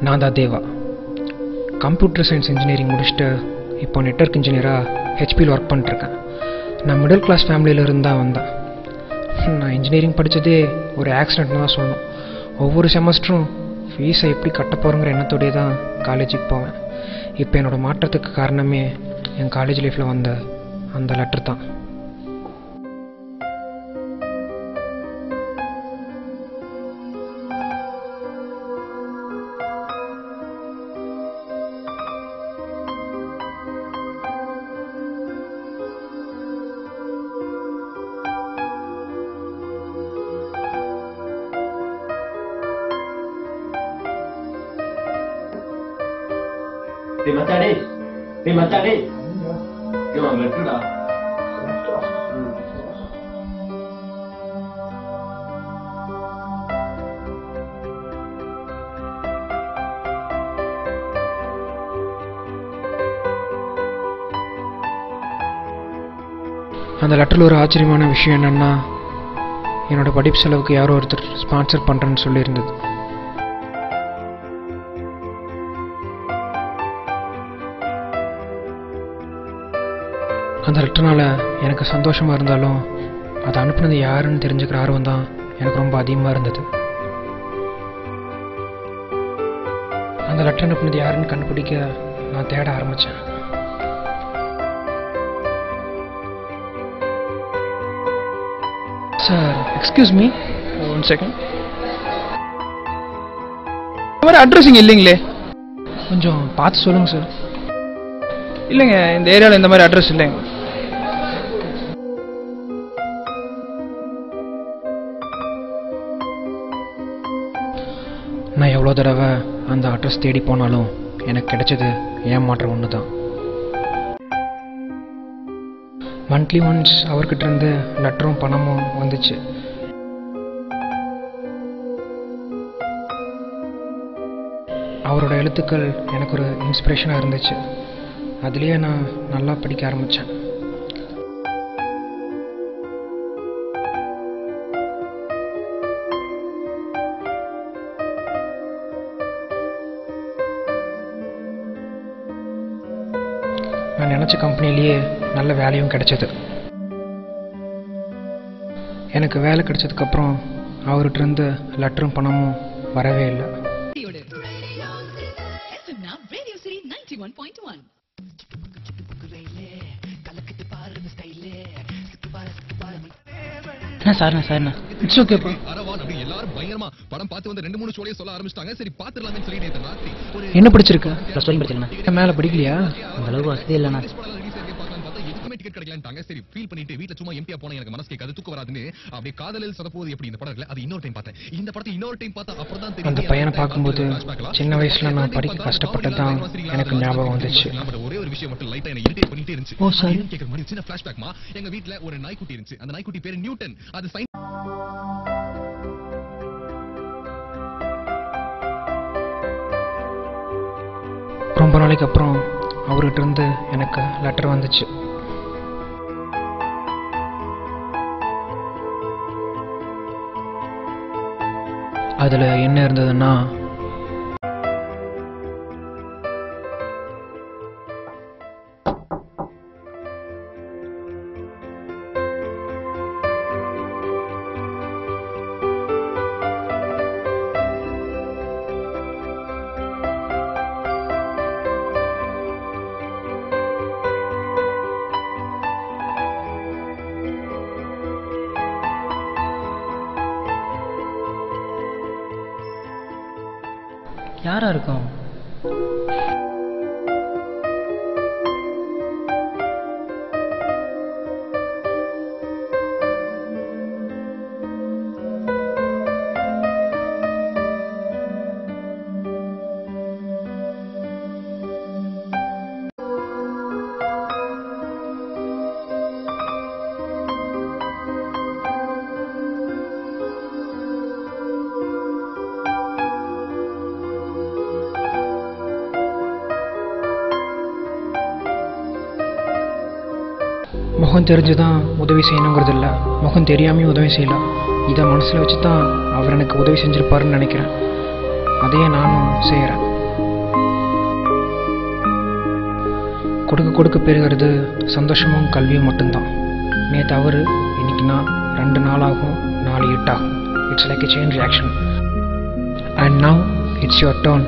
நான் தான் தேவா. Computer science engineering முடிச்சுட்டு இப்போ நெட்வொர்க் இன்ஜினியராக ஹெச்பியில் ஒர்க் பண்ணிட்டுருக்கேன். நான் மிடில் கிளாஸ் ஃபேமிலியில் இருந்தால் வந்தேன். நான் இன்ஜினியரிங் படித்ததே ஒரு ஆக்சிடென்ட்னு தான் சொல்லணும். ஒவ்வொரு செமஸ்டரும் ஃபீஸை எப்படி கட்ட போகிறோங்கிற எண்ணத்தோடய தான் காலேஜுக்கு போவேன். இப்போ என்னோடய மாற்றத்துக்கு காரணமே என் காலேஜ் லைஃப்பில் வந்த அந்த லெட்டர் தான். மச்சாடே லெட்டர்டா. அந்த லெட்டரில் ஒரு ஆச்சரியமான விஷயம் என்னென்னா, என்னோடய படிப்பு செலவுக்கு யாரோ ஒருத்தர் ஸ்பான்சர் பண்ணுறேன்னு சொல்லியிருந்தது. அந்த லெட்டர்னால் எனக்கு சந்தோஷமாக இருந்தாலும் அதை அனுப்புனது யாருன்னு தெரிஞ்சுக்கிற ஆர்வம் தான் எனக்கு ரொம்ப அதிகமாக இருந்தது. அந்த லெட்டர் அனுப்புனது யாருன்னு கண்டுபிடிக்க நான் தேட ஆரம்பித்தேன். Sir, excuse me, one second. இந்த மாதிரி அட்ரஸ் இங்கே இல்லைங்களே, கொஞ்சம் பார்த்து சொல்லுங்கள் சார். இல்லைங்க, இந்த ஏரியாவில் இந்த மாதிரி அட்ரஸ் இல்லைங்க. நான் எவ்வளோ தடவை அந்த அட்ரஸ் தேடி போனாலும் எனக்கு கிடைச்சது ஏமாற்றம் ஒன்று தான். மந்த்லி ஒன்ஸ் அவர்கிட்ட இருந்து லெட்டரும் பணமும் வந்துச்சு. அவரோட எழுத்துக்கள் எனக்கு ஒரு இன்ஸ்பிரேஷனாக இருந்துச்சு. அதுலேயே நான் நல்லா படிக்க ஆரம்பித்தேன். நான் நினச்ச கம்பெனிலேயே நல்ல வேலையும் கிடைச்சது. எனக்கு வேலை கிடைச்சதுக்கப்புறம் அவர்கிட்ட இருந்து லெட்டரும் பணமும் வரவே இல்லை. சார்ண்ணா இட்ஸ் ஓகேப்பா. என்ன படிச்சிருக்க? மேலே படிக்கலையா? அந்த அளவுக்கு வசதி இல்லைண்ணா. அந்த பையனை பார்க்கும்போது சின்ன வயசுல நான் படிக்க கஷ்டப்பட்டதான் எனக்கு ஞாபகம் வந்துச்சு. ஓ சாரி. எங்க வீட்ல ஒரு நாய்க்குட்டி இருந்துச்சு. அந்த நாய்க்குட்டி பேரு நியூட்டன். அது ரொம்ப நாளைக்கு அப்புறம் அவர்கிட்ட இருந்து எனக்கு லெட்டர் வந்துச்சு. அதில் என்ன இருந்ததுன்னா, யாரா இருக்கும்? முகம் தெரிஞ்சு தான் உதவி செய்யணுங்கிறது இல்லை, முகம் தெரியாமையும் உதவி செய்யலாம். இதை மனசில் வச்சு தான் அவர் எனக்கு உதவி செஞ்சுருப்பாருன்னு நினைக்கிறேன். அதையே நானும் செய்கிறேன். கொடுக்க கொடுக்க பெறுகிறது சந்தோஷமும் கல்வியும் மட்டும்தான். நேற்று அவர், இன்னைக்கு நான், 2 நாள் ஆகும், 4 8 ஆகும். It's like a chain reaction. And now it's your turn.